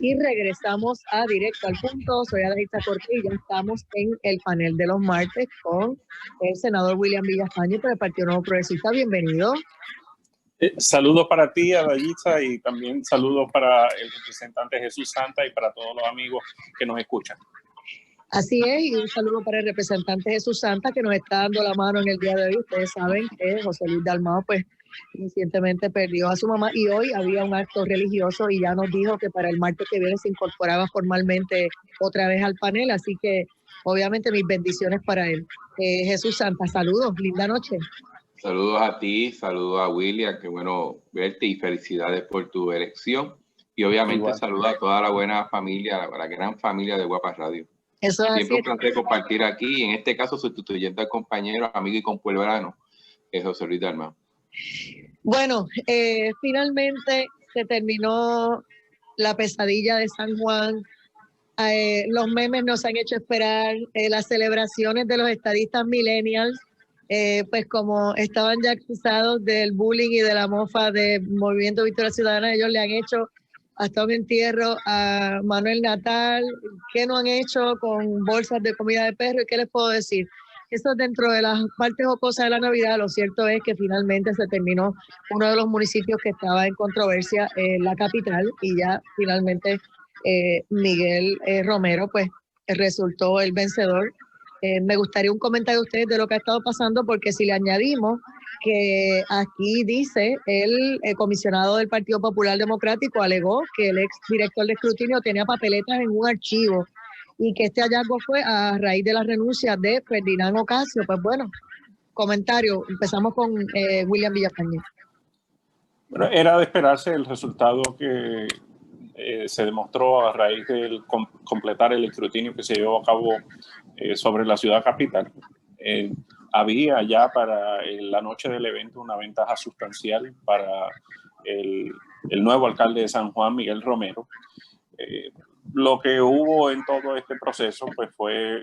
Y regresamos a Directo al Punto. Soy Adaitza Cortés y ya estamos en el panel de los martes con el senador William Villafañe por el Partido Nuevo Progresista. Bienvenido. Saludos para ti, Adaitza, y también saludos para el representante Jesús Santa y para todos los amigos que nos escuchan. Así es, y un saludo para el representante Jesús Santa que nos está dando la mano en el día de hoy. Ustedes saben que José Luis Dalmau pues recientemente perdió a su mamá y hoy había un acto religioso y ya nos dijo que para el martes que viene se incorporaba formalmente otra vez al panel, así que obviamente mis bendiciones para él. Jesús Santa, saludos, linda noche. Saludos a ti, saludos a William, qué bueno verte y felicidades por tu elección. Y obviamente saludos a toda la buena familia, la gran familia de Guapas Radio. Eso es siempre así. Un placer compartir aquí, en este caso sustituyendo al compañero, amigo y compueblano, José Luis Dalmau. Bueno, finalmente se terminó la pesadilla de San Juan. Los memes nos han hecho esperar, las celebraciones de los estadistas millennials, pues como estaban ya acusados del bullying y de la mofa de Movimiento Victoria Ciudadana, ellos le han hecho hasta un entierro a Manuel Natal. ¿Qué no han hecho con bolsas de comida de perro? ¿Y qué les puedo decir? Eso dentro de las partes jocosas de la Navidad. Lo cierto es que finalmente se terminó uno de los municipios que estaba en controversia, la capital, y ya finalmente Miguel Romero pues resultó el vencedor. Me gustaría un comentario de ustedes de lo que ha estado pasando, porque si le añadimos que aquí dice el comisionado del Partido Popular Democrático alegó que el ex director de escrutinio tenía papeletas en un archivo y que este hallazgo fue a raíz de la renuncia de Ferdinand Ocasio. Pues bueno, comentario, empezamos con William Villafañe. Bueno, era de esperarse el resultado que se demostró a raíz de completar el escrutinio que se llevó a cabo sobre la ciudad capital. Había ya para la noche del evento una ventaja sustancial para el nuevo alcalde de San Juan, Miguel Romero. Lo que hubo en todo este proceso pues, fue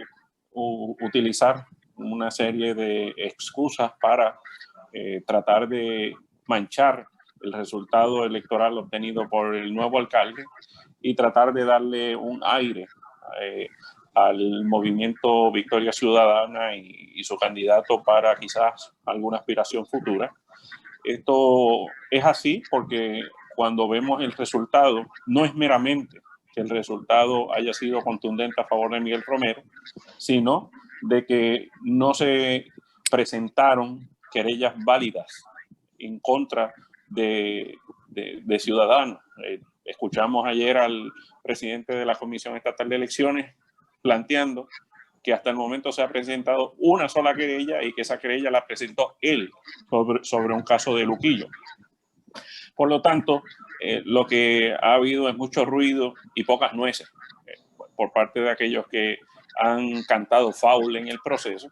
utilizar una serie de excusas para tratar de manchar el resultado electoral obtenido por el nuevo alcalde y tratar de darle un aire al movimiento Victoria Ciudadana y su candidato para quizás alguna aspiración futura. Esto es así porque cuando vemos el resultado, no es meramente que el resultado haya sido contundente a favor de Miguel Romero, sino de que no se presentaron querellas válidas en contra de ciudadanos. Escuchamos ayer al presidente de la Comisión Estatal de Elecciones planteando que hasta el momento se ha presentado una sola querella y que esa querella la presentó él sobre un caso de Luquillo. Por lo tanto, lo que ha habido es mucho ruido y pocas nueces por parte de aquellos que han cantado foul en el proceso.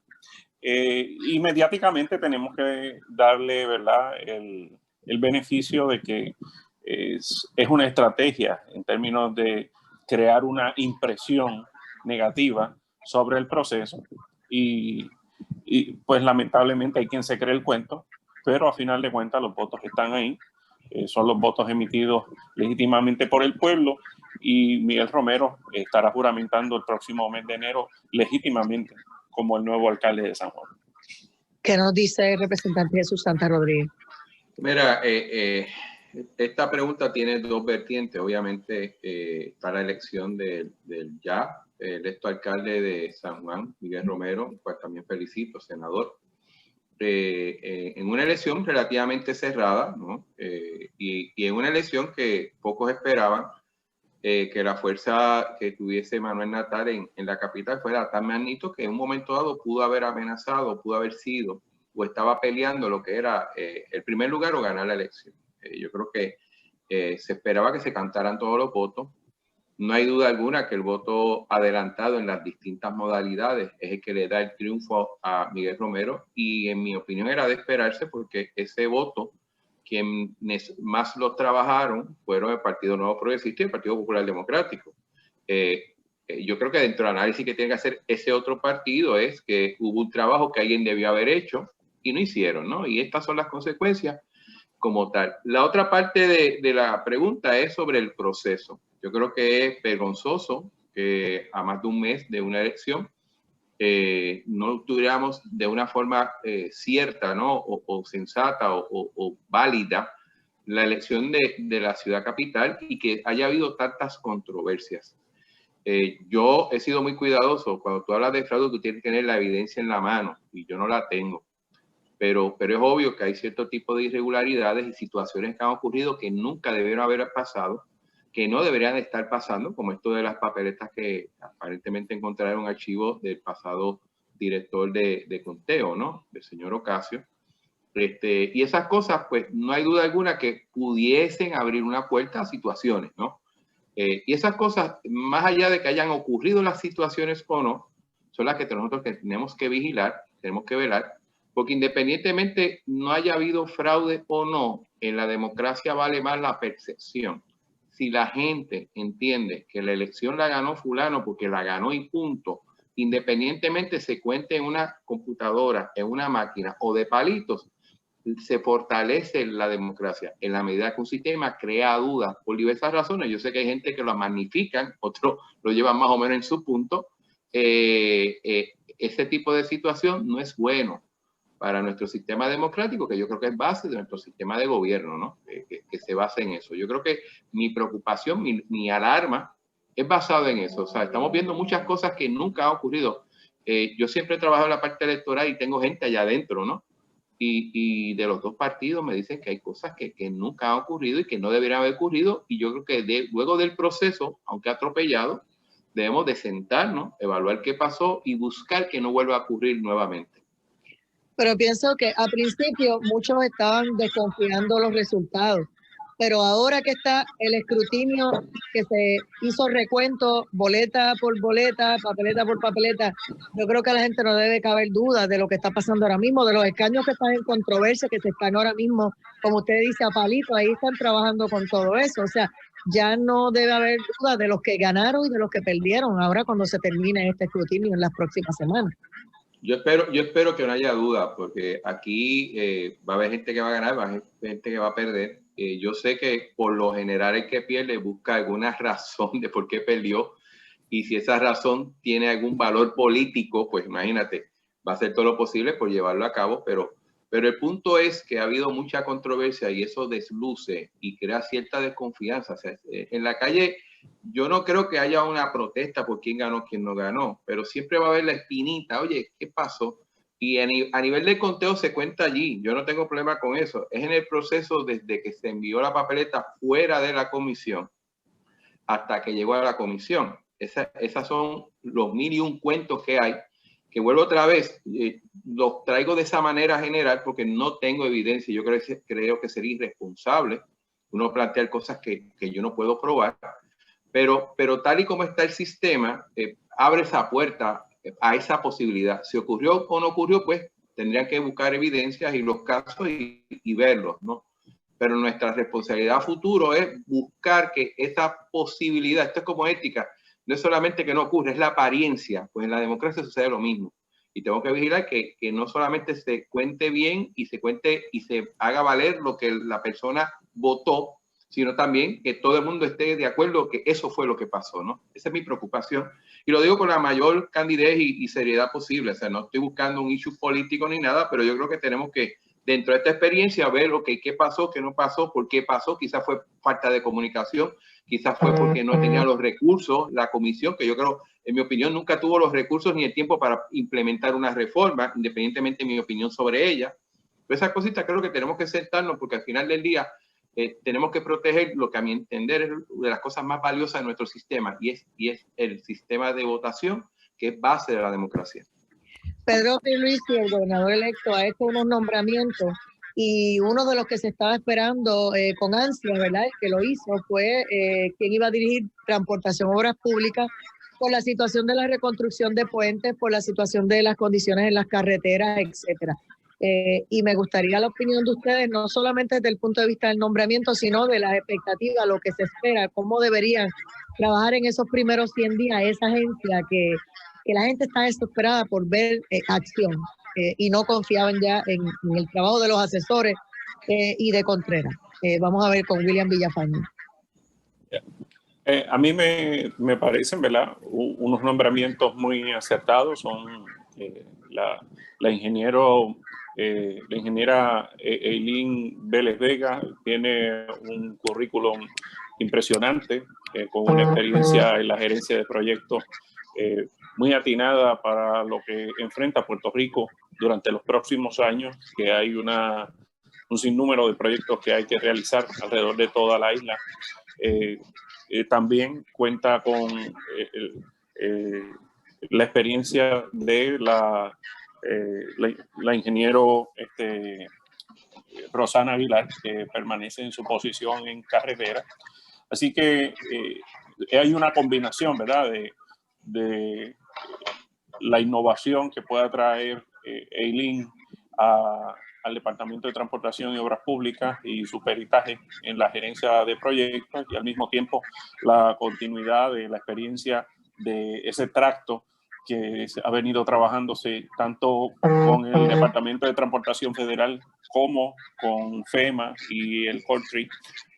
Y mediáticamente tenemos que darle, ¿verdad?, el beneficio de que es una estrategia en términos de crear una impresión negativa sobre el proceso y pues lamentablemente hay quien se cree el cuento, pero a final de cuentas los votos están ahí, son los votos emitidos legítimamente por el pueblo y Miguel Romero estará juramentando el próximo mes de enero legítimamente como el nuevo alcalde de San Juan. ¿Qué nos dice el representante Jesús Santa Rodríguez? Mira, esta pregunta tiene dos vertientes. Obviamente está la elección del ya electo alcalde de San Juan, Miguel Romero, pues también felicito, senador. En una elección relativamente cerrada, ¿no? Y en una elección que pocos esperaban que la fuerza que tuviese Manuel Natal en la capital fuera tan magnífico que en un momento dado pudo haber amenazado, pudo haber sido o estaba peleando lo que era el primer lugar o ganar la elección. Yo creo que se esperaba que se cantaran todos los votos. No hay duda alguna que el voto adelantado en las distintas modalidades es el que le da el triunfo a Miguel Romero y en mi opinión era de esperarse porque ese voto, quienes más lo trabajaron fueron el Partido Nuevo Progresista y el Partido Popular Democrático. Yo creo que dentro del análisis que tiene que hacer ese otro partido es que hubo un trabajo que alguien debió haber hecho y no hicieron, ¿no? Y estas son las consecuencias como tal. La otra parte de la pregunta es sobre el proceso. Yo creo que es vergonzoso que a más de un mes de una elección no tuviéramos de una forma cierta, ¿no? o sensata o válida la elección de la ciudad capital y que haya habido tantas controversias. Yo he sido muy cuidadoso. Cuando tú hablas de fraude, tú tienes que tener la evidencia en la mano y yo no la tengo. Pero es obvio que hay cierto tipo de irregularidades y situaciones que han ocurrido que nunca debieron haber pasado, que no deberían estar pasando, como esto de las papeletas que aparentemente encontraron archivos del pasado director de conteo, ¿no? Del señor Ocasio. Y esas cosas, pues no hay duda alguna que pudiesen abrir una puerta a situaciones, ¿no? Y esas cosas, más allá de que hayan ocurrido las situaciones o no, son las que nosotros tenemos que vigilar, tenemos que velar, porque independientemente no haya habido fraude o no, en la democracia vale más la percepción. Si la gente entiende que la elección la ganó fulano porque la ganó y punto, independientemente se cuente en una computadora, en una máquina o de palitos, se fortalece la democracia en la medida que un sistema crea dudas por diversas razones. Yo sé que hay gente que lo magnifican, otros lo llevan más o menos en su punto. Ese tipo de situación no es bueno para nuestro sistema democrático, que yo creo que es base de nuestro sistema de gobierno, ¿no? Que se basa en eso. Yo creo que mi preocupación, mi alarma es basada en eso. O sea, estamos viendo muchas cosas que nunca han ocurrido. Yo siempre he trabajado en la parte electoral y tengo gente allá adentro, ¿no? Y de los dos partidos me dicen que hay cosas que nunca han ocurrido y que no deberían haber ocurrido. Y yo creo que luego del proceso, aunque atropellado, debemos de sentarnos, evaluar qué pasó y buscar que no vuelva a ocurrir nuevamente. Pero pienso que al principio muchos estaban desconfiando los resultados, pero ahora que está el escrutinio, que se hizo recuento boleta por boleta, papeleta por papeleta, yo creo que a la gente no debe caber duda de lo que está pasando ahora mismo, de los escaños que están en controversia, que se están ahora mismo, como usted dice, a palito, ahí están trabajando con todo eso. O sea, ya no debe haber duda de los que ganaron y de los que perdieron ahora cuando se termine este escrutinio en las próximas semanas. Yo espero que no haya duda, porque aquí va a haber gente que va a ganar, va a haber gente que va a perder. Yo sé que por lo general el que pierde busca alguna razón de por qué perdió, y si esa razón tiene algún valor político, pues imagínate, va a hacer todo lo posible por llevarlo a cabo, pero el punto es que ha habido mucha controversia y eso desluce y crea cierta desconfianza. O sea, en la calle yo no creo que haya una protesta por quién ganó, quién no ganó, pero siempre va a haber la espinita, oye, ¿qué pasó? Y a nivel de conteo se cuenta allí, yo no tengo problema con eso, es en el proceso desde que se envió la papeleta fuera de la comisión hasta que llegó a la comisión. Esas son los 1001 cuentos que hay, que vuelvo otra vez, los traigo de esa manera general porque no tengo evidencia. Yo creo que sería irresponsable uno plantear cosas que yo no puedo probar, pero tal y como está el sistema, abre esa puerta a esa posibilidad. Si ocurrió o no ocurrió, pues tendrían que buscar evidencias y los casos y verlos, ¿no? Pero nuestra responsabilidad a futuro es buscar que esa posibilidad, esto es como ética, no es solamente que no ocurre, es la apariencia, pues en la democracia sucede lo mismo. Y tengo que vigilar que no solamente se cuente bien y se cuente y se haga valer lo que la persona votó, sino también que todo el mundo esté de acuerdo que eso fue lo que pasó, ¿no? Esa es mi preocupación. Y lo digo con la mayor candidez y seriedad posible. O sea, no estoy buscando un issue político ni nada, pero yo creo que tenemos que, dentro de esta experiencia, ver, ok, qué pasó, qué no pasó, por qué pasó. Quizás fue falta de comunicación, quizás fue porque no tenía los recursos, la comisión, que yo creo, en mi opinión, nunca tuvo los recursos ni el tiempo para implementar una reforma, independientemente de mi opinión sobre ella. Pero esas cositas creo que tenemos que sentarnos, porque al final del día tenemos que proteger lo que a mi entender es de las cosas más valiosas de nuestro sistema, y es el sistema de votación, que es base de la democracia. Pedro Pierluisi, el gobernador electo, ha hecho unos nombramientos y uno de los que se estaba esperando con ansia, ¿verdad? El que lo hizo fue quien iba a dirigir Transportación Obras Públicas, por la situación de la reconstrucción de puentes, por la situación de las condiciones en las carreteras, etcétera. Y me gustaría la opinión de ustedes, no solamente desde el punto de vista del nombramiento, sino de las expectativas, lo que se espera, cómo deberían trabajar en esos primeros 100 días esa agencia que la gente está desesperada por ver acción y no confiaban ya en el trabajo de los asesores y de Contreras. Vamos a ver con William Villafañe. A mí me parecen, ¿verdad?, unos nombramientos muy acertados. Son la ingeniera Eileen Vélez Vega tiene un currículum impresionante, con una experiencia en la gerencia de proyectos muy atinada para lo que enfrenta Puerto Rico durante los próximos años, que hay un sinnúmero de proyectos que hay que realizar alrededor de toda la isla. También cuenta con la experiencia de la ingeniero Rosana Aguilar, que permanece en su posición en carretera. Así que hay una combinación, ¿verdad?, de la innovación que pueda traer Eileen al Departamento de Transportación y Obras Públicas y su peritaje en la gerencia de proyectos, y al mismo tiempo la continuidad de la experiencia de ese tracto que ha venido trabajándose tanto con el Departamento de Transportación Federal como con FEMA y el CORTRI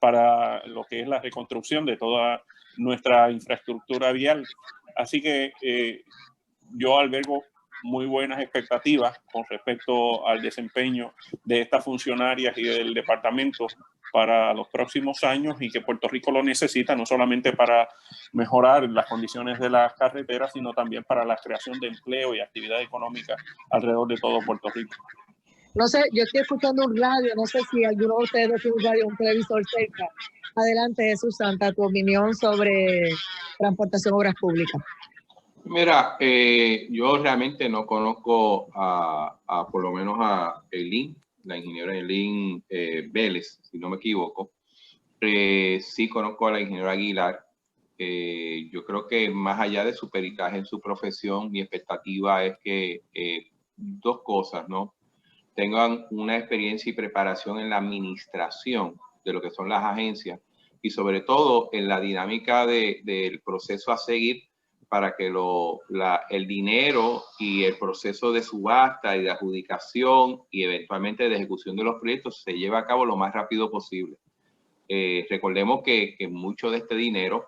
para lo que es la reconstrucción de toda nuestra infraestructura vial. Así que yo albergo muy buenas expectativas con respecto al desempeño de estas funcionarias y del departamento para los próximos años, y que Puerto Rico lo necesita no solamente para mejorar las condiciones de las carreteras, sino también para la creación de empleo y actividad económica alrededor de todo Puerto Rico. No sé, yo estoy escuchando un radio, no sé si alguno de ustedes tiene un radio o un televisor cerca. Adelante, Jesús Santa, tu opinión sobre transportación, obras públicas. Mira, yo realmente no conozco por lo menos a Eileen, la ingeniera Eileen Vélez, si no me equivoco. Sí conozco a la ingeniera Aguilar. Yo creo que más allá de su peritaje en su profesión, mi expectativa es que dos cosas, ¿no? Tengan una experiencia y preparación en la administración de lo que son las agencias, y sobre todo en la dinámica del proceso a seguir para que el dinero y el proceso de subasta y de adjudicación y eventualmente de ejecución de los proyectos se lleve a cabo lo más rápido posible. Recordemos que mucho de este dinero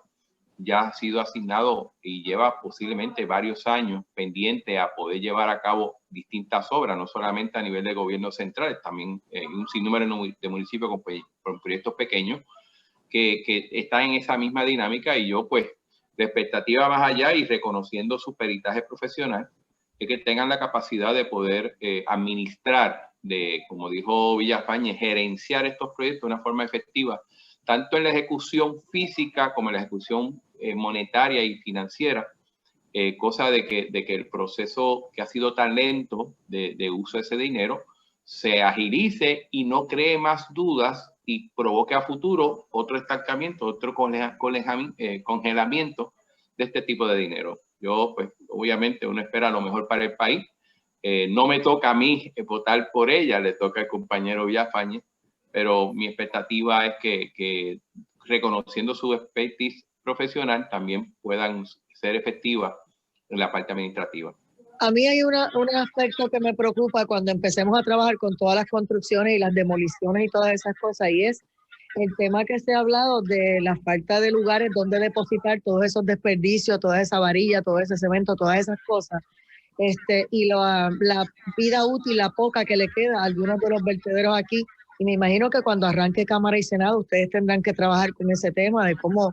ya ha sido asignado y lleva posiblemente varios años pendiente a poder llevar a cabo distintas obras, no solamente a nivel de gobierno central, también un sinnúmero de municipios con proyectos pequeños que están en esa misma dinámica. Y yo, pues, de expectativa más allá y reconociendo su peritaje profesional, es que tengan la capacidad de poder administrar, como dijo Villafañe, gerenciar estos proyectos de una forma efectiva, tanto en la ejecución física como en la ejecución monetaria y financiera, cosa de que el proceso que ha sido tan lento de uso de ese dinero se agilice y no cree más dudas y provoque a futuro otro estancamiento, otro congelamiento de este tipo de dinero. Yo, pues, obviamente uno espera lo mejor para el país. No me toca a mí votar por ella, le toca al compañero Villafañe, pero mi expectativa es que reconociendo su expertise profesional también puedan ser efectivas en la parte administrativa. A mí hay un aspecto que me preocupa cuando empecemos a trabajar con todas las construcciones y las demoliciones y todas esas cosas, y es el tema que se ha hablado de la falta de lugares donde depositar todos esos desperdicios, toda esa varilla, todo ese cemento, todas esas cosas. Y la vida útil, la poca que le queda a algunos de los vertederos aquí. Y me imagino que cuando arranque Cámara y Senado, ustedes tendrán que trabajar con ese tema de cómo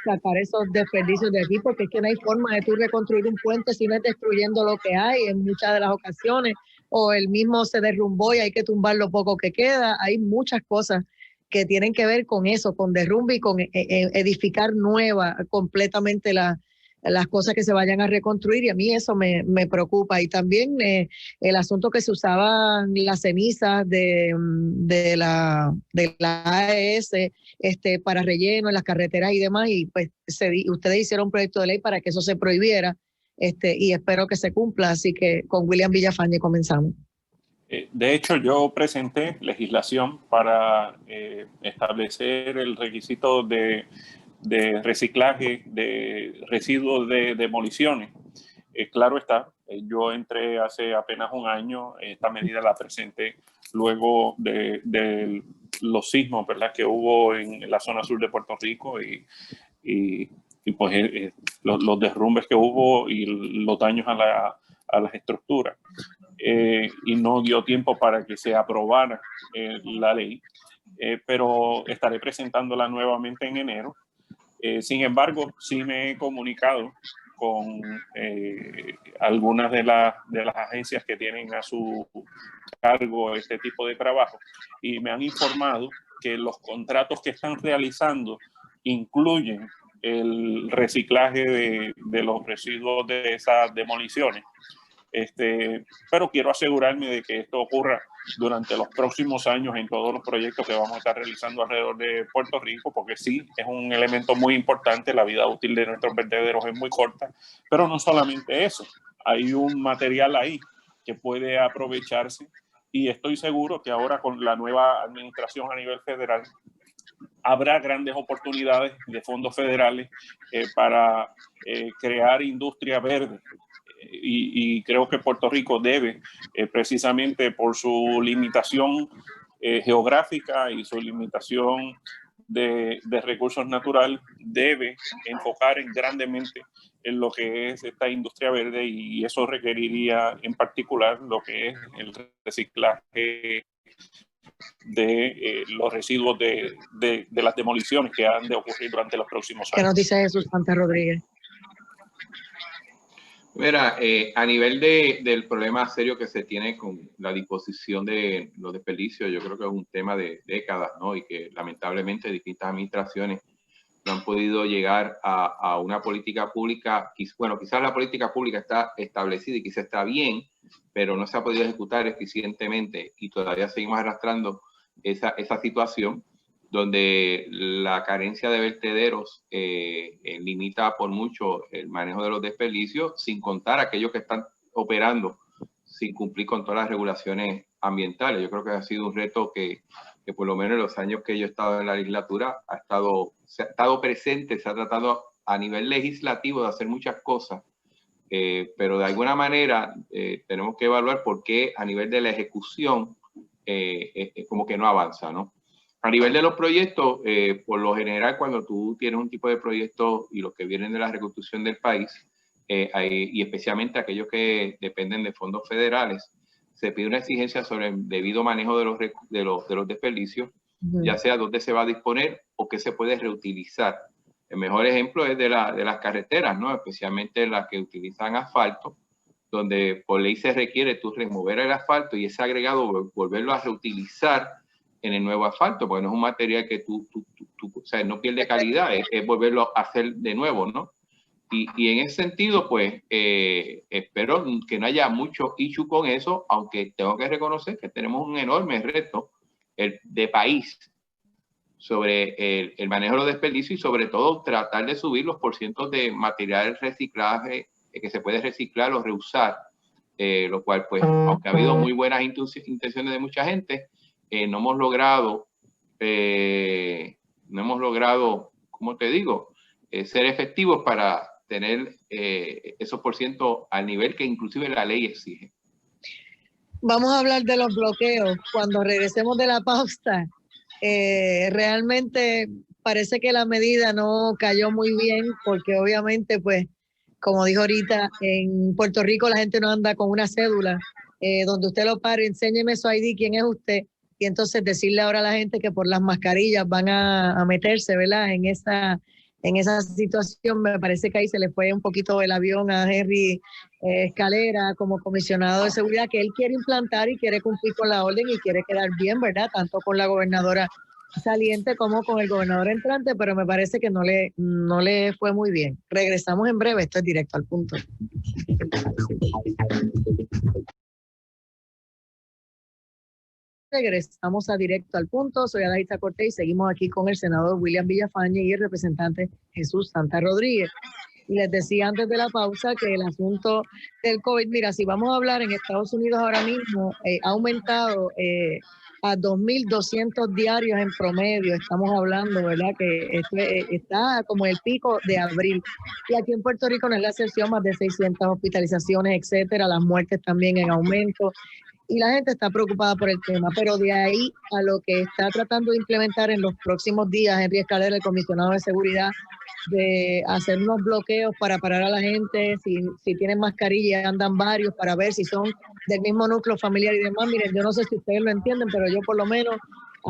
sacar esos desperdicios de aquí, porque es que no hay forma de tú reconstruir un puente si no es destruyendo lo que hay en muchas de las ocasiones, o el mismo se derrumbó y hay que tumbar lo poco que queda. Hay muchas cosas que tienen que ver con eso, con derrumbe y con edificar nueva completamente las cosas que se vayan a reconstruir, y a mí eso me preocupa. Y también el asunto que se usaban las cenizas de la AES para relleno en las carreteras y demás, y pues ustedes hicieron un proyecto de ley para que eso se prohibiera, y espero que se cumpla. Así que con William Villafañe comenzamos. De hecho, yo presenté legislación para establecer el requisito de reciclaje de residuos de demoliciones. Claro está, yo entré hace apenas un año. Esta medida la presenté luego de los sismos, ¿verdad?, que hubo en la zona sur de Puerto Rico, y y pues los derrumbes que hubo y los daños a las estructuras. Y no dio tiempo para que se aprobara la ley, pero estaré presentándola nuevamente en enero. Sin embargo, sí me he comunicado con algunas de las agencias que tienen a su cargo este tipo de trabajo y me han informado que los contratos que están realizando incluyen el reciclaje de los residuos de esas demoliciones. Pero quiero asegurarme de que esto ocurra durante los próximos años en todos los proyectos que vamos a estar realizando alrededor de Puerto Rico, porque sí, es un elemento muy importante. La vida útil de nuestros vertederos es muy corta, pero no solamente eso, hay un material ahí que puede aprovecharse y estoy seguro que ahora con la nueva administración a nivel federal habrá grandes oportunidades de fondos federales para crear industria verde. Y creo que Puerto Rico debe, precisamente por su limitación geográfica y su limitación de recursos naturales, debe enfocar grandemente en lo que es esta industria verde y eso requeriría en particular lo que es el reciclaje de los residuos de las demoliciones que han de ocurrir durante los próximos años. ¿Qué nos dice Jesús Santa Rodríguez? Mira, a nivel del problema serio que se tiene con la disposición de los desperdicios, yo creo que es un tema de décadas, ¿no? Y que lamentablemente distintas administraciones no han podido llegar a una política pública. Bueno, quizás la política pública está establecida y quizás está bien, pero no se ha podido ejecutar eficientemente y todavía seguimos arrastrando esa situación donde la carencia de vertederos limita por mucho el manejo de los desperdicios, sin contar aquellos que están operando sin cumplir con todas las regulaciones ambientales. Yo creo que ha sido un reto que por lo menos en los años que yo he estado en la legislatura se ha estado presente, se ha tratado a nivel legislativo de hacer muchas cosas, pero de alguna manera tenemos que evaluar por qué a nivel de la ejecución como que no avanza, ¿no? A nivel de los proyectos, por lo general, cuando tú tienes un tipo de proyecto y los que vienen de la reconstrucción del país, y especialmente aquellos que dependen de fondos federales, se pide una exigencia sobre el debido manejo de los desperdicios, ya sea dónde se va a disponer o qué se puede reutilizar. El mejor ejemplo es de las carreteras, ¿no? Especialmente las que utilizan asfalto, donde por ley se requiere tú remover el asfalto y ese agregado volverlo a reutilizar en el nuevo asfalto, porque no es un material que o sea, no pierde calidad, es volverlo a hacer de nuevo, ¿no? Y en ese sentido, pues, espero que no haya mucho issue con eso, aunque tengo que reconocer que tenemos un enorme reto de país sobre el manejo de los desperdicios y sobre todo tratar de subir los porcientos de material reciclaje que se puede reciclar o reusar, lo cual, pues, aunque ha habido muy buenas intenciones de mucha gente, no hemos logrado, ¿cómo te digo?, ser efectivos para tener esos porcientos al nivel que inclusive la ley exige. Vamos a hablar de los bloqueos. Cuando regresemos de la pausa, realmente parece que la medida no cayó muy bien porque obviamente, pues, como dijo ahorita, en Puerto Rico la gente no anda con una cédula. Donde usted lo pare, enséñeme su ID, quién es usted, y entonces decirle ahora a la gente que por las mascarillas van a meterse, ¿verdad? En esa situación, me parece que ahí se le fue un poquito el avión a Henry Escalera como comisionado de seguridad, que él quiere implantar y quiere cumplir con la orden y quiere quedar bien, ¿verdad? Tanto con la gobernadora saliente como con el gobernador entrante, pero me parece que no le fue muy bien. Regresamos en breve, esto es Directo al Punto. Regresamos a Directo al Punto. Soy Adaísa Cortés y seguimos aquí con el senador William Villafañe y el representante Jesús Santa Rodríguez. Y les decía antes de la pausa que el asunto del COVID, mira, si vamos a hablar en Estados Unidos ahora mismo, ha aumentado a 2.200 diarios en promedio, estamos hablando, ¿verdad? Que está como el pico de abril. Y aquí en Puerto Rico no es la excepción, más de 600 hospitalizaciones, etcétera, las muertes también en aumento. y la gente está preocupada por el tema, pero de ahí a lo que está tratando de implementar en los próximos días Henry Escalera, el comisionado de seguridad, de hacer unos bloqueos para parar a la gente, si tienen mascarilla, andan varios para ver si son del mismo núcleo familiar y demás. Miren, yo no sé si ustedes lo entienden, pero yo por lo menos,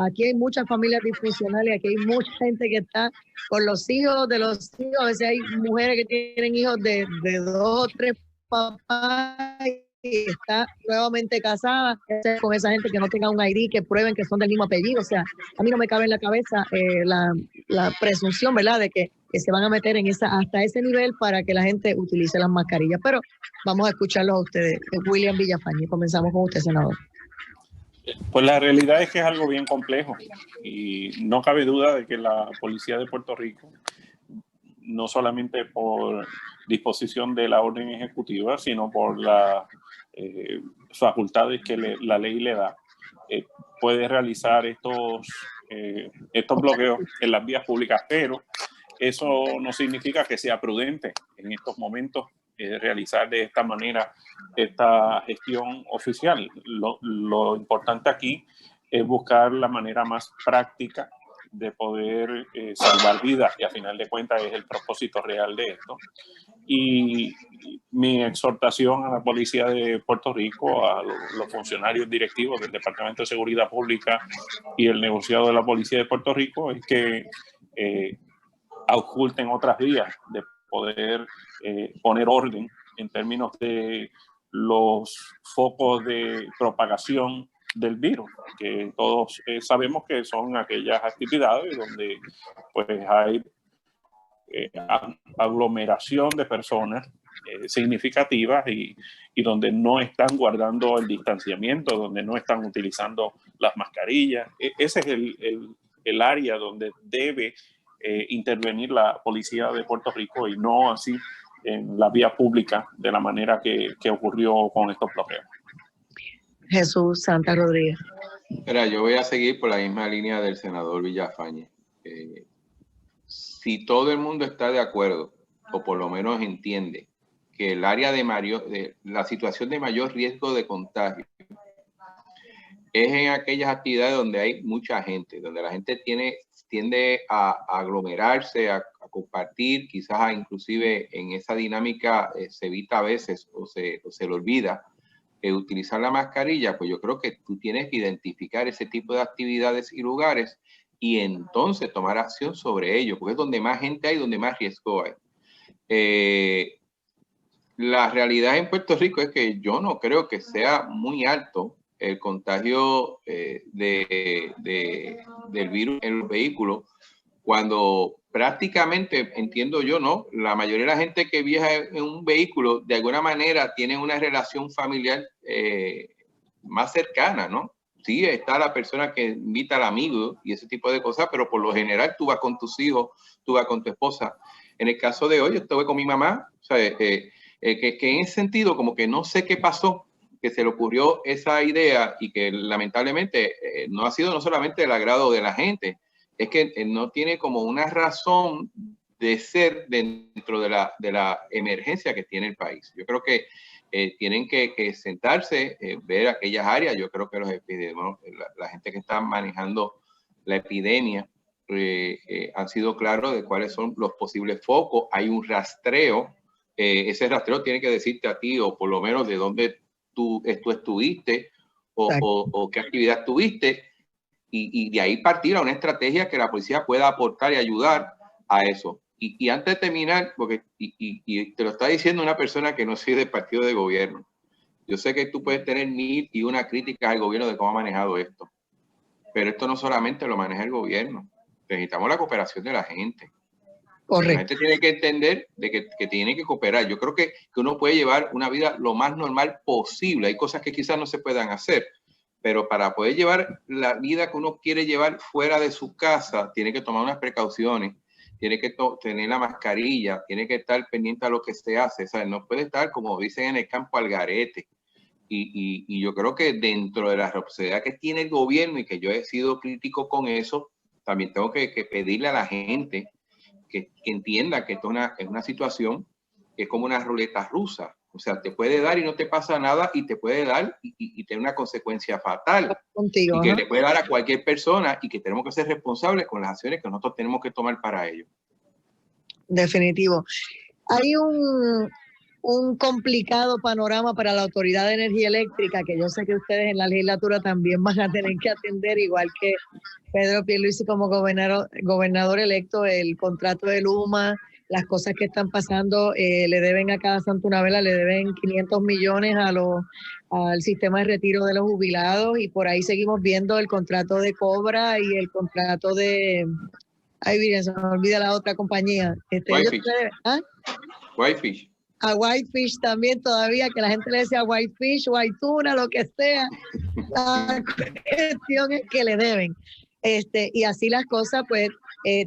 aquí hay muchas familias disfuncionales, aquí hay mucha gente que está con los hijos de los hijos, a veces hay mujeres que tienen hijos de 2 o 3 papás y está nuevamente casada con esa gente que no tenga un ID, que prueben que son del mismo apellido. O sea, a mí no me cabe en la cabeza la presunción, ¿verdad?, de que se van a meter en hasta ese nivel para que la gente utilice las mascarillas. Pero vamos a escucharlos a ustedes. William Villafañe, comenzamos con usted, senador. Pues la realidad es que es algo bien complejo y no cabe duda de que la Policía de Puerto Rico, no solamente por disposición de la orden ejecutiva, sino por las facultades que la ley le da, puede realizar estos bloqueos en las vías públicas, pero eso no significa que sea prudente en estos momentos realizar de esta manera esta gestión oficial. Lo importante aquí es buscar la manera más práctica de poder salvar vidas, y a final de cuentas es el propósito real de esto. Y mi exhortación a la Policía de Puerto Rico, a los funcionarios directivos del Departamento de Seguridad Pública y el negociado de la Policía de Puerto Rico, es que oculten otras vías de poder poner orden en términos de los focos de propagación del virus, que todos sabemos que son aquellas actividades donde pues hay aglomeración de personas significativas y donde no están guardando el distanciamiento, donde no están utilizando las mascarillas. Ese es el área donde debe intervenir la Policía de Puerto Rico, y no así en la vía pública de la manera que ocurrió con estos bloqueos. Jesús Santa Rodríguez. Mira, yo voy a seguir por la misma línea del senador Villafañe. Si todo el mundo está de acuerdo, o por lo menos entiende, que el área de la situación de mayor riesgo de contagio es en aquellas actividades donde hay mucha gente, donde la gente tiende a aglomerarse, a compartir, quizás inclusive en esa dinámica se evita a veces o se le olvida utilizar la mascarilla. Pues yo creo que tú tienes que identificar ese tipo de actividades y lugares y entonces tomar acción sobre ello, porque es donde más gente hay, donde más riesgo hay. La realidad en Puerto Rico es que yo no creo que sea muy alto el contagio del virus en los vehículos, cuando prácticamente, entiendo yo, ¿no? La mayoría de la gente que viaja en un vehículo de alguna manera tiene una relación familiar más cercana, ¿no? Sí, está la persona que invita al amigo y ese tipo de cosas, pero por lo general tú vas con tus hijos, tú vas con tu esposa. En el caso de hoy, yo estuve con mi mamá, o sea, que en ese sentido como que no sé qué pasó, que se le ocurrió esa idea y que lamentablemente no ha sido no solamente el agrado de la gente, es que no tiene como una razón de ser dentro de la emergencia que tiene el país. Yo creo que tienen que sentarse, ver aquellas áreas. Yo creo que los epidemiólogos, la gente que está manejando la epidemia han sido claros de cuáles son los posibles focos. Hay un rastreo. Ese rastreo tiene que decirte a ti, o por lo menos de dónde tú estuviste o qué actividad tuviste, y de ahí partir a una estrategia que la policía pueda aportar y ayudar a eso. Y antes de terminar, porque y te lo está diciendo una persona que no sigue del partido de gobierno, yo sé que tú puedes tener 1001 críticas al gobierno de cómo ha manejado esto, pero esto no solamente lo maneja el gobierno, necesitamos la cooperación de la gente. Correcto. La gente tiene que entender de que tiene que cooperar. Yo creo que uno puede llevar una vida lo más normal posible. Hay cosas que quizás no se puedan hacer, pero para poder llevar la vida que uno quiere llevar fuera de su casa, tiene que tomar unas precauciones, tiene que tener la mascarilla, tiene que estar pendiente a lo que se hace. ¿Sabes? No puede estar, como dicen en el campo, al garete. Y yo creo que dentro de la responsabilidad que tiene el gobierno, y que yo he sido crítico con eso, también tengo que pedirle a la gente que entienda que esto es una situación que es como una ruleta rusa. O sea, te puede dar y no te pasa nada, y te puede dar y tener una consecuencia fatal. Contigo, y que le puede dar a cualquier persona, y que tenemos que ser responsables con las acciones que nosotros tenemos que tomar para ello. Definitivo. Hay un complicado panorama para la Autoridad de Energía Eléctrica, que yo sé que ustedes en la legislatura también van a tener que atender, igual que Pedro Pierluisi como gobernador electo, el contrato de Luma, las cosas que están pasando. Le deben a cada santo una vela, le deben 500 millones al sistema de retiro de los jubilados, y por ahí seguimos viendo el contrato de Cobra y el contrato de... Ay, miren, se me olvida la otra compañía. Whitefish. ¿Ah? Whitefish. A Whitefish también todavía, que la gente le decía Whitefish, Whitetuna, lo que sea. La cuestión es que le deben. Y así las cosas, pues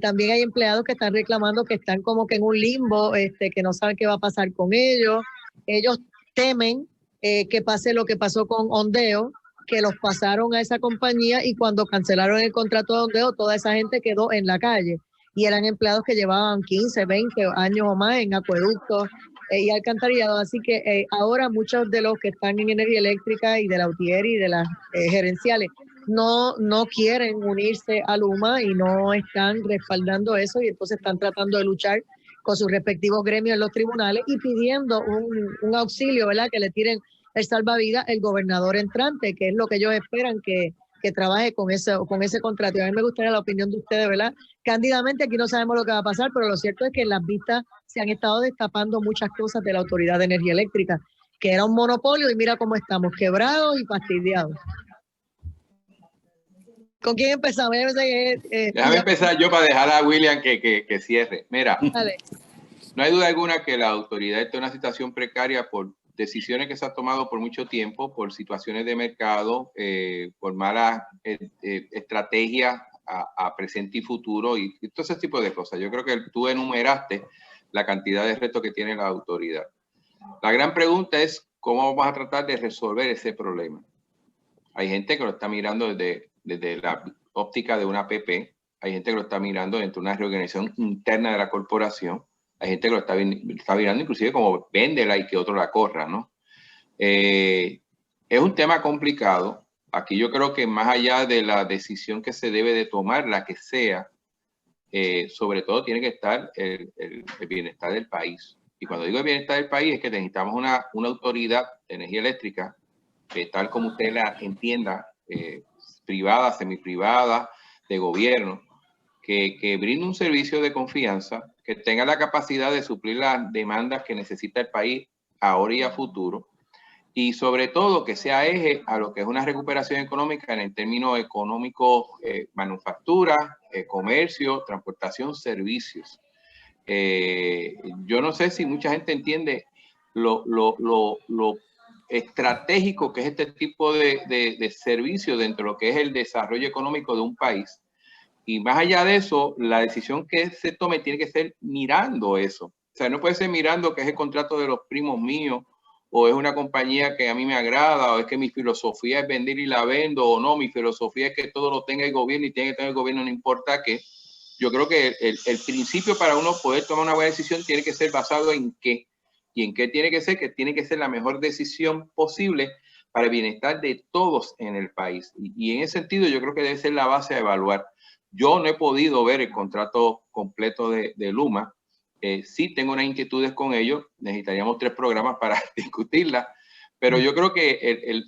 también hay empleados que están reclamando, que están como que en un limbo, que no saben qué va a pasar con ellos. Ellos temen que pase lo que pasó con Ondeo, que los pasaron a esa compañía, y cuando cancelaron el contrato de Ondeo, toda esa gente quedó en la calle. Y eran empleados que llevaban 15, 20 años o más en acueductos y alcantarillado. Así que ahora muchos de los que están en energía eléctrica y de la UTIER y de las gerenciales no quieren unirse a Luma y no están respaldando eso, y entonces están tratando de luchar con sus respectivos gremios en los tribunales y pidiendo un auxilio, ¿verdad? Que le tiren el salvavidas el gobernador entrante, que es lo que ellos esperan que trabaje con ese contrato. Y a mí me gustaría la opinión de ustedes, ¿verdad? Cándidamente, aquí no sabemos lo que va a pasar, pero lo cierto es que en las vistas se han estado destapando muchas cosas de la Autoridad de Energía Eléctrica, que era un monopolio, y mira cómo estamos, quebrados y fastidiados. ¿Con quién empezamos? Déjame empezar yo para dejar a William que cierre. Mira, Dale. No hay duda alguna que la autoridad está en una situación precaria por decisiones que se han tomado por mucho tiempo, por situaciones de mercado, por malas estrategias a presente y futuro, y todo ese tipo de cosas. Yo creo que tú enumeraste la cantidad de retos que tiene la autoridad. La gran pregunta es cómo vamos a tratar de resolver ese problema. Hay gente que lo está mirando desde la óptica de una PP, hay gente que lo está mirando dentro de una reorganización interna de la corporación, hay gente que lo está mirando inclusive como véndela y que otro la corra, ¿no? Es un tema complicado. Aquí yo creo que más allá de la decisión que se debe de tomar, la que sea, sobre todo tiene que estar el bienestar del país. Y cuando digo el bienestar del país es que necesitamos una autoridad de energía eléctrica, tal como usted la entienda, privada, semiprivada, de gobierno, que brinde un servicio de confianza, que tenga la capacidad de suplir las demandas que necesita el país ahora y a futuro, y sobre todo que sea eje a lo que es una recuperación económica en el término económico, manufactura, comercio, transportación, servicios. Yo no sé si mucha gente entiende lo estratégico que es este tipo de servicio dentro de lo que es el desarrollo económico de un país. Y más allá de eso, la decisión que se tome tiene que ser mirando eso. O sea, no puede ser mirando que es el contrato de los primos míos, o es una compañía que a mí me agrada, o es que mi filosofía es vender y la vendo, o no, mi filosofía es que todo lo tenga el gobierno y tiene que tener el gobierno, no importa qué. Yo creo que el principio para uno poder tomar una buena decisión tiene que ser basado en qué. ¿Y en qué tiene que ser? Que tiene que ser la mejor decisión posible para el bienestar de todos en el país. Y en ese sentido yo creo que debe ser la base a evaluar. Yo no he podido ver el contrato completo de Luma. Sí tengo unas inquietudes con ellos. Necesitaríamos 3 programas para discutirla. Pero yo creo que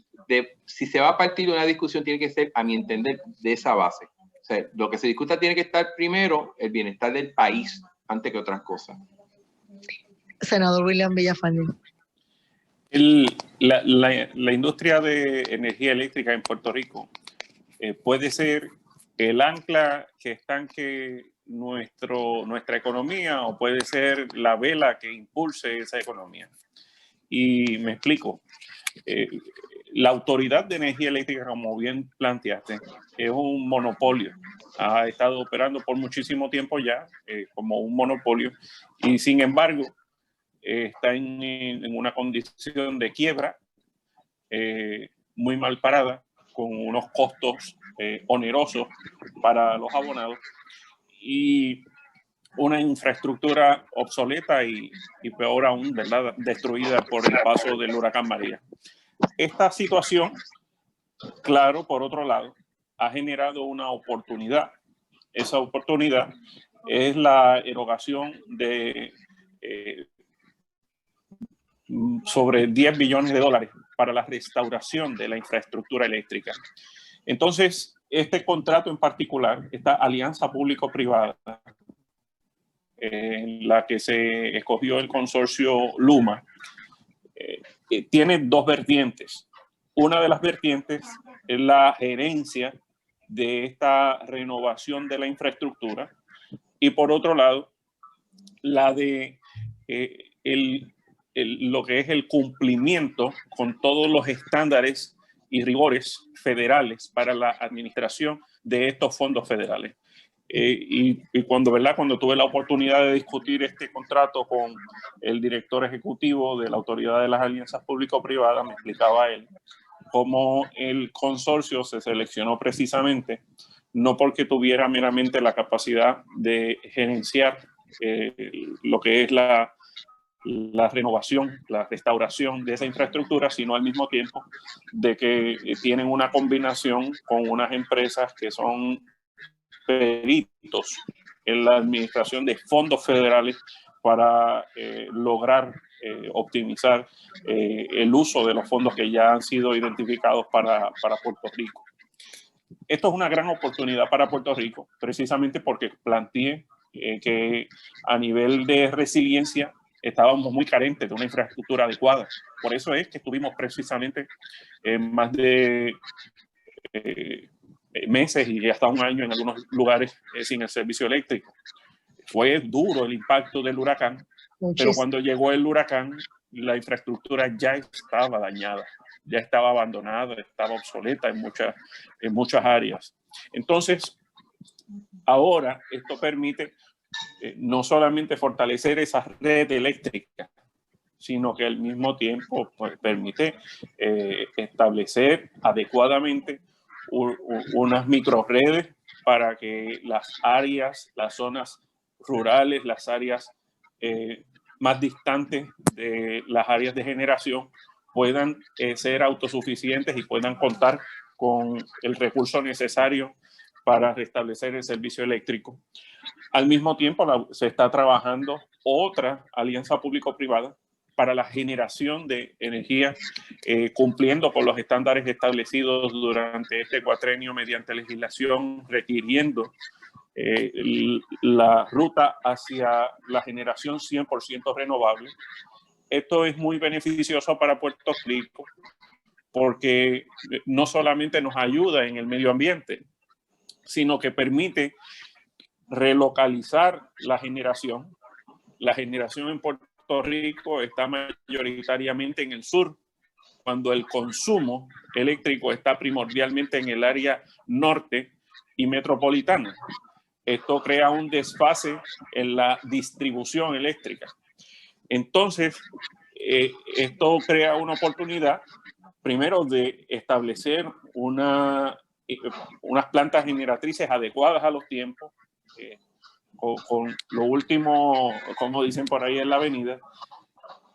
si se va a partir de una discusión tiene que ser, a mi entender, de esa base. O sea, lo que se discuta tiene que estar primero el bienestar del país antes que otras cosas. Senador William Villafañe. La industria de energía eléctrica en Puerto Rico puede ser el ancla que estanque nuestra economía, o puede ser la vela que impulse esa economía. Y me explico. La Autoridad de Energía Eléctrica, como bien planteaste, es un monopolio. Ha estado operando por muchísimo tiempo ya como un monopolio, y sin embargo está en una condición de quiebra, muy mal parada, con unos costos onerosos para los abonados. Y una infraestructura obsoleta y peor aún, ¿verdad?, destruida por el paso del huracán María. Esta situación, claro, por otro lado, ha generado una oportunidad. Esa oportunidad es la erogación de sobre 10 billones de dólares para la restauración de la infraestructura eléctrica. Entonces, este contrato en particular, esta alianza público-privada, en la que se escogió el consorcio Luma, tiene dos vertientes. Una de las vertientes es la gerencia de esta renovación de la infraestructura y por otro lado, la de lo que es el cumplimiento con todos los estándares y rigores federales para la administración de estos fondos federales. Y cuando tuve la oportunidad de discutir este contrato con el director ejecutivo de la Autoridad de las Alianzas Público-Privadas, me explicaba él cómo el consorcio se seleccionó precisamente no porque tuviera meramente la capacidad de gerenciar lo que es la renovación, la restauración de esa infraestructura, sino al mismo tiempo de que tienen una combinación con unas empresas que son peritos en la administración de fondos federales para lograr optimizar el uso de los fondos que ya han sido identificados para Puerto Rico. Esto es una gran oportunidad para Puerto Rico, precisamente porque planteé que a nivel de resiliencia estábamos muy carentes de una infraestructura adecuada. Por eso es que estuvimos precisamente más de meses y hasta un año en algunos lugares sin el servicio eléctrico. Fue duro el impacto del huracán, pero cuando llegó el huracán, la infraestructura ya estaba dañada, ya estaba abandonada, estaba obsoleta en muchas áreas. Entonces, ahora esto permite no solamente fortalecer esa red eléctrica, sino que al mismo tiempo pues, permite establecer adecuadamente unas microredes para que las áreas, las zonas rurales, las áreas más distantes de las áreas de generación puedan ser autosuficientes y puedan contar con el recurso necesario para restablecer el servicio eléctrico. Al mismo tiempo, se está trabajando otra alianza público-privada para la generación de energía, cumpliendo con los estándares establecidos durante este cuatrenio mediante legislación, requiriendo la ruta hacia la generación 100% renovable. Esto es muy beneficioso para Puerto Rico porque no solamente nos ayuda en el medio ambiente, sino que permite relocalizar la generación. La generación en Puerto Rico está mayoritariamente en el sur, cuando el consumo eléctrico está primordialmente en el área norte y metropolitana. Esto crea un desfase en la distribución eléctrica. Entonces, esto crea una oportunidad, primero, de establecer unas plantas generatrices adecuadas a los tiempos, con lo último, como dicen por ahí en la avenida,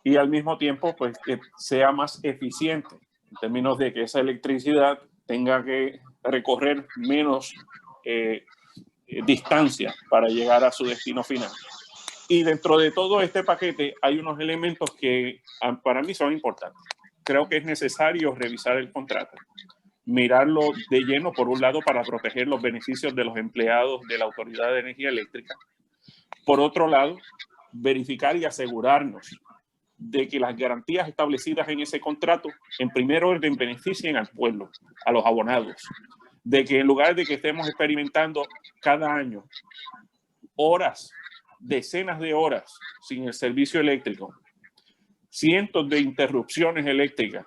y al mismo tiempo pues que sea más eficiente en términos de que esa electricidad tenga que recorrer menos distancia para llegar a su destino final. Y dentro de todo este paquete hay unos elementos que para mí son importantes. Creo que es necesario revisar el contrato, mirarlo de lleno, por un lado, para proteger los beneficios de los empleados de la Autoridad de Energía Eléctrica. Por otro lado, verificar y asegurarnos de que las garantías establecidas en ese contrato, en primer orden, beneficien al pueblo, a los abonados. De que en lugar de que estemos experimentando cada año horas, decenas de horas sin el servicio eléctrico, cientos de interrupciones eléctricas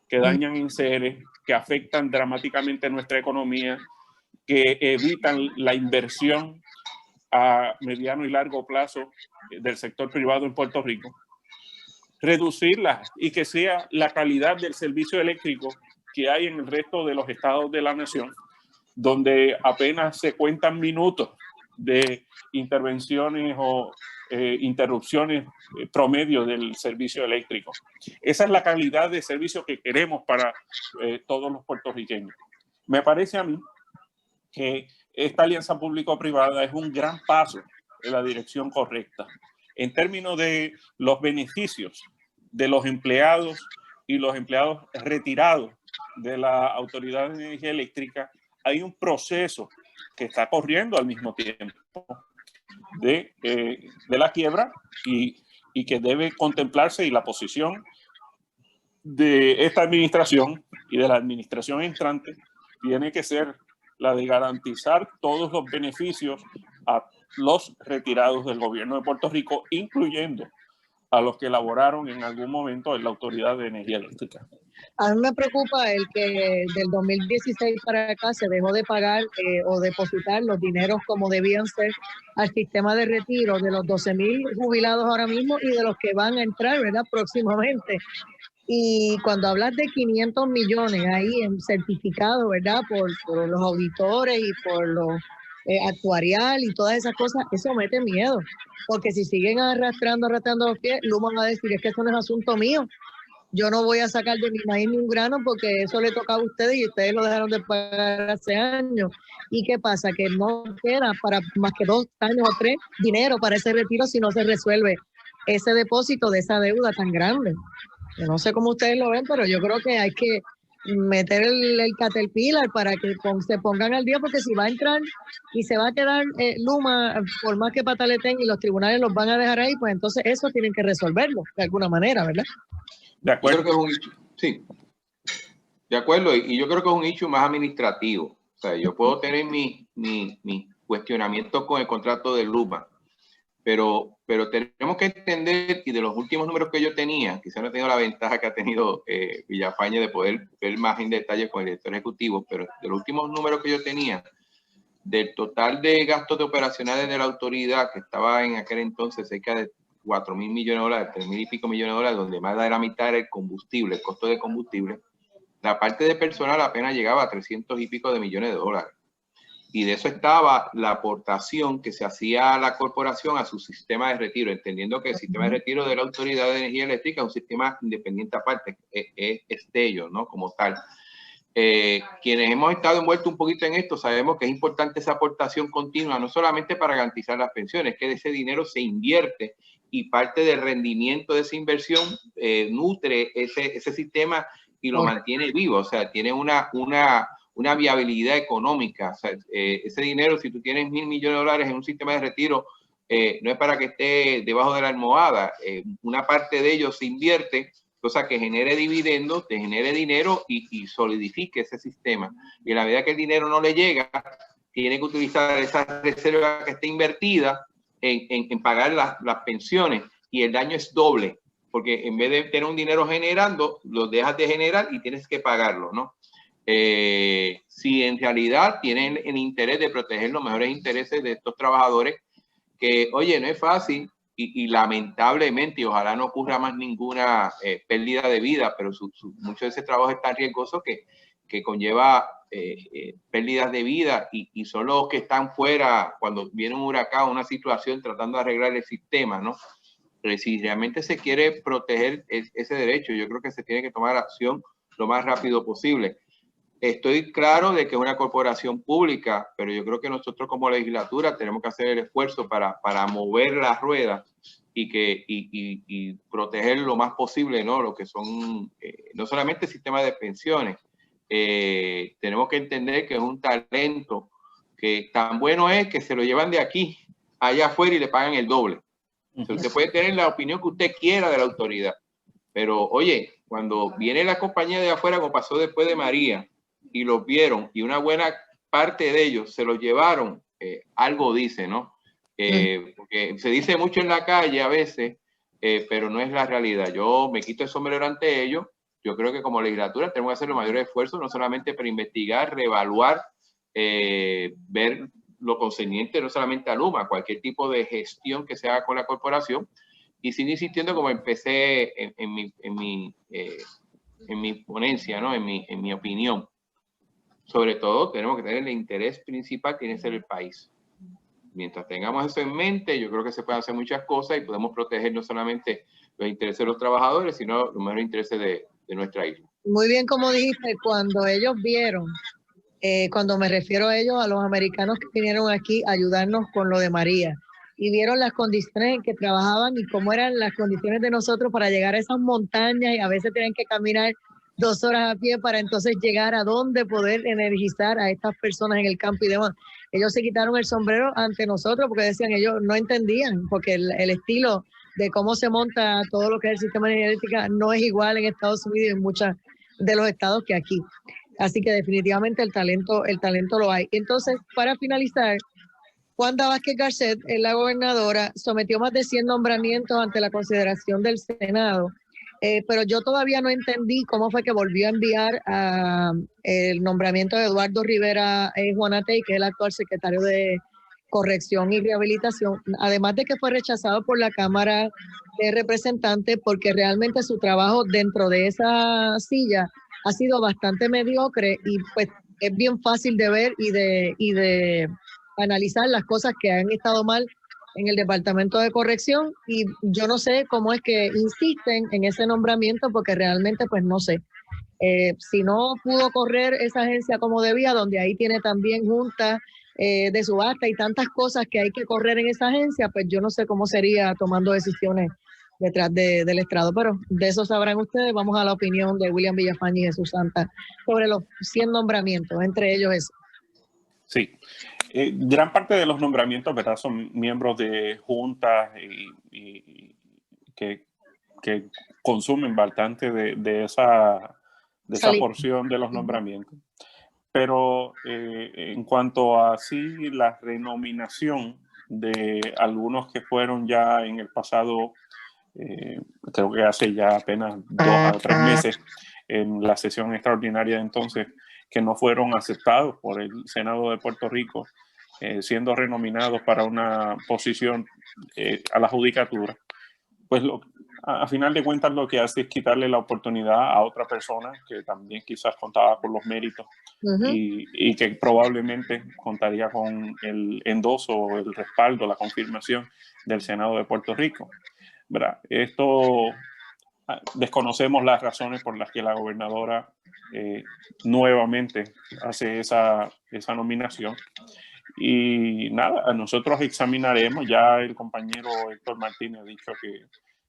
que dañan enseres, que afectan dramáticamente nuestra economía, que evitan la inversión a mediano y largo plazo del sector privado en Puerto Rico, reducirlas y que sea la calidad del servicio eléctrico que hay en el resto de los estados de la nación, donde apenas se cuentan minutos de intervenciones o interrupciones promedio del servicio eléctrico. Esa es la calidad de servicio que queremos para todos los puertorriqueños. Me parece a mí que esta alianza público-privada es un gran paso en la dirección correcta. En términos de los beneficios de los empleados y los empleados retirados de la Autoridad de Energía Eléctrica, hay un proceso que está corriendo al mismo tiempo de la quiebra y que debe contemplarse, y la posición de esta administración y de la administración entrante tiene que ser la de garantizar todos los beneficios a los retirados del gobierno de Puerto Rico, incluyendo a los que laboraron en algún momento en la Autoridad de Energía Eléctrica. A mí me preocupa el que del 2016 para acá se dejó de pagar o depositar los dineros como debían ser al sistema de retiro de los 12,000 jubilados ahora mismo y de los que van a entrar, ¿verdad?, próximamente. Y cuando hablas de 500 millones ahí en certificado, ¿verdad?, por los auditores y por los actuarial y todas esas cosas, eso mete miedo. Porque si siguen arrastrando los pies, Luma va a decir, es que eso no es asunto mío. Yo no voy a sacar de mi maíz ni un grano porque eso le tocaba a ustedes y ustedes lo dejaron de pagar hace años. ¿Y qué pasa? Que no queda para más que 2 años o 3 dinero para ese retiro si no se resuelve ese depósito de esa deuda tan grande. Yo no sé cómo ustedes lo ven, pero yo creo que hay que meter el caterpillar para que se pongan al día, porque si va a entrar y se va a quedar Luma, por más que pataleten y los tribunales los van a dejar ahí, pues entonces eso tienen que resolverlo de alguna manera, ¿verdad? De acuerdo. Yo creo que es un issue, sí, de acuerdo, y yo creo que es un issue más administrativo. O sea, yo puedo tener mi cuestionamiento con el contrato de Luma, pero tenemos que entender, y de los últimos números que yo tenía, quizás no he tenido la ventaja que ha tenido Villafañe de poder ver más en detalle con el director ejecutivo, pero de los últimos números que yo tenía, del total de gastos de operacionales de la autoridad, que estaba en aquel entonces cerca de 4,000 millones de dólares, 3,000 y pico millones de dólares, donde más de la mitad era el combustible, el costo de combustible, la parte de personal apenas llegaba a 300 y pico de millones de dólares. Y de eso estaba la aportación que se hacía a la corporación a su sistema de retiro, entendiendo que el sistema de retiro de la Autoridad de Energía Eléctrica es un sistema independiente aparte, es de ellos, ¿no? Como tal. Quienes hemos estado envueltos un poquito en esto sabemos que es importante esa aportación continua, no solamente para garantizar las pensiones, que ese dinero se invierte y parte del rendimiento de esa inversión nutre ese sistema y lo mantiene vivo, o sea, tiene una viabilidad económica. O sea, ese dinero, si tú tienes 1,000 millones de dólares en un sistema de retiro, no es para que esté debajo de la almohada. Una parte de ellos se invierte, cosa que genere dividendos, te genere dinero y solidifique ese sistema. Y en la medida que el dinero no le llega, tiene que utilizar esa reserva que está invertida en pagar las pensiones, y el daño es doble, porque en vez de tener un dinero generando, lo dejas de generar y tienes que pagarlo, ¿no? Si en realidad tienen el interés de proteger los mejores intereses de estos trabajadores, que, oye, no es fácil y lamentablemente, y ojalá no ocurra más ninguna pérdida de vida, pero mucho de ese trabajo es tan riesgoso que conlleva pérdidas de vida, y son los que están fuera cuando viene un huracán, una situación, tratando de arreglar el sistema, ¿no? Pero si realmente se quiere proteger ese derecho, yo creo que se tiene que tomar acción lo más rápido posible. Estoy claro de que es una corporación pública, pero yo creo que nosotros como legislatura tenemos que hacer el esfuerzo para mover las ruedas y proteger lo más posible, ¿no? Lo que son, no solamente el sistema de pensiones. Tenemos que entender que es un talento que tan bueno es que se lo llevan de aquí allá afuera y le pagan el doble. O sea, usted puede tener la opinión que usted quiera de la autoridad, pero oye, cuando viene la compañía de afuera, como pasó después de María, y los vieron, y una buena parte de ellos se los llevaron, algo dice, ¿no? Porque se dice mucho en la calle a veces, pero no es la realidad. Yo me quito el sombrero ante ellos. Yo creo que como legislatura tenemos que hacer los mayores esfuerzos, no solamente para investigar, reevaluar, ver lo concerniente no solamente a Luma, cualquier tipo de gestión que se haga con la corporación, y sin insistiendo como empecé en mi ponencia, ¿no? En mi opinión. Sobre todo tenemos que tener el interés principal, tiene que ser el país. mientras tengamos eso en mente, yo creo que se pueden hacer muchas cosas y podemos proteger no solamente los intereses de los trabajadores, sino los mejores intereses de nuestra isla. Muy bien, como dijiste, cuando ellos vieron, cuando me refiero a ellos, a los americanos que vinieron aquí a ayudarnos con lo de María, y vieron las condiciones en que trabajaban y cómo eran las condiciones de nosotros para llegar a esas montañas, y a veces tenían que caminar 2 horas a pie para entonces llegar a donde poder energizar a estas personas en el campo y demás. Ellos se quitaron el sombrero ante nosotros porque decían, ellos no entendían, porque el estilo de cómo se monta todo lo que es el sistema de energética no es igual en Estados Unidos y en muchos de los estados que aquí. Así que definitivamente el talento lo hay. Entonces, para finalizar, Wanda Vázquez Garcet, la gobernadora, sometió más de 100 nombramientos ante la consideración del Senado, pero yo todavía no entendí cómo fue que volvió a enviar el nombramiento de Eduardo Rivera Juanatey, que es el actual secretario de Corrección y Rehabilitación, además de que fue rechazado por la Cámara de Representantes porque realmente su trabajo dentro de esa silla ha sido bastante mediocre, y pues es bien fácil de ver y de analizar las cosas que han estado mal en el Departamento de Corrección, y yo no sé cómo es que insisten en ese nombramiento porque realmente pues no sé. Si no pudo correr esa agencia como debía, donde ahí tiene también junta de subasta y tantas cosas que hay que correr en esa agencia, pues yo no sé cómo sería tomando decisiones detrás del estrado, pero de eso sabrán ustedes. Vamos a la opinión de William Villafañe y Jesús Santa sobre los 100 nombramientos, entre ellos eso. Sí, gran parte de los nombramientos, ¿verdad?, son miembros de juntas y que consumen bastante de esa porción de los nombramientos. Pero en cuanto a sí la renominación de algunos que fueron ya en el pasado, creo que hace ya apenas 2 a 3 meses, en la sesión extraordinaria de entonces, que no fueron aceptados por el Senado de Puerto Rico, siendo renominados para una posición a la judicatura, pues a final de cuentas lo que hace es quitarle la oportunidad a otra persona que también quizás contaba con los méritos y que probablemente contaría con el endoso, el respaldo, la confirmación del Senado de Puerto Rico, ¿verdad? Esto desconocemos las razones por las que la gobernadora nuevamente hace esa nominación. Y nada, nosotros examinaremos. Ya el compañero Héctor Martínez ha dicho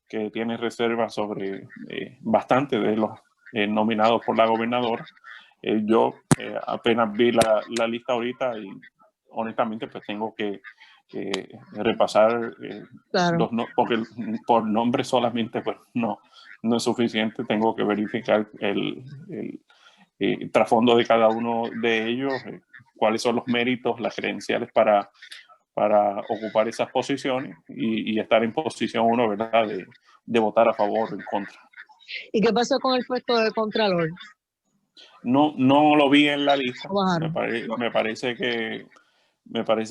que tiene reservas sobre bastante de los nominados por la gobernadora. Yo apenas vi la lista ahorita y honestamente pues tengo que repasar claro, porque por nombre solamente pues no es suficiente. Tengo que verificar el trasfondo de cada uno de ellos, cuáles son los méritos, las credenciales para ocupar esas posiciones y estar en posición uno, ¿verdad?, de votar a favor o en contra. ¿Y qué pasó con el puesto de Contralor? No lo vi en la lista. Me parece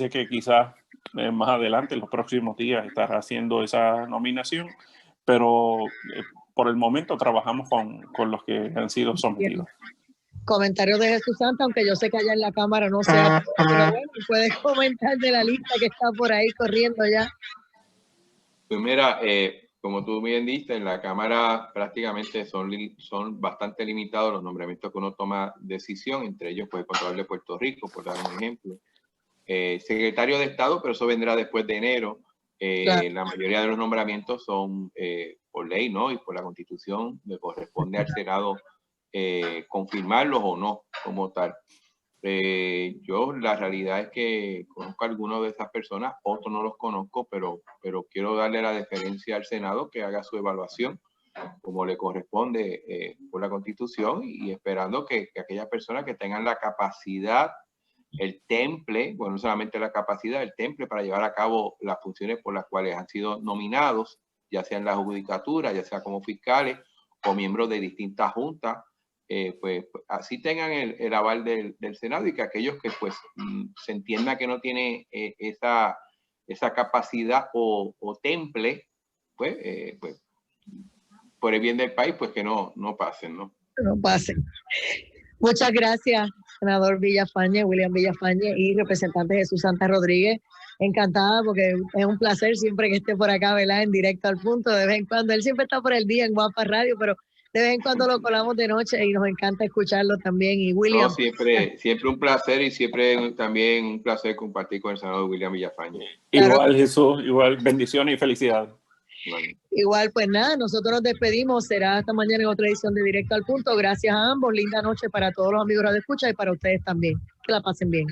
que quizás más adelante, en los próximos días, estará haciendo esa nominación, pero por el momento trabajamos con los que han sido sometidos. Comentarios de Jesús Santa, aunque yo sé que allá en la Cámara no sea, pero bueno, puedes comentar de la lista que está por ahí corriendo ya. Pues mira, como tú bien dijiste, en la Cámara prácticamente son bastante limitados los nombramientos que uno toma decisión, entre ellos pues el Contralor de Puerto Rico, por dar un ejemplo. Secretario de Estado, pero eso vendrá después de enero. Claro. La mayoría de los nombramientos son por ley, ¿no? Y por la Constitución le corresponde al Senado confirmarlos o no como tal. Yo la realidad es que conozco a algunos de esas personas, otros no los conozco, pero quiero darle la deferencia al Senado que haga su evaluación como le corresponde por la Constitución, y esperando que aquellas personas que tengan la capacidad, el temple, bueno, no solamente la capacidad, el temple para llevar a cabo las funciones por las cuales han sido nominados, ya sea en la judicatura, ya sea como fiscales o miembros de distintas juntas, pues así tengan el aval del Senado, y que aquellos que pues se entienda que no tiene esa capacidad o temple, pues por el bien del país, pues que no pasen, ¿no? No pasen. Muchas gracias, senador Villafañe, William Villafañe, y representante Jesús Santa Rodríguez. Encantada, porque es un placer siempre que esté por acá, ¿verdad? En directo al punto, de vez en cuando. Él siempre está por el día en Guapa Radio, pero de vez en cuando lo colamos de noche y nos encanta escucharlo también. Y William. No, siempre un placer y siempre también un placer compartir con el senador William Villafañe. Claro. Igual, Jesús, igual, bendiciones y felicidades. Bueno. Igual, pues nada, nosotros nos despedimos. Será hasta mañana en otra edición de Directo al Punto. Gracias a ambos. Linda noche para todos los amigos de Escucha y para ustedes también. Que la pasen bien.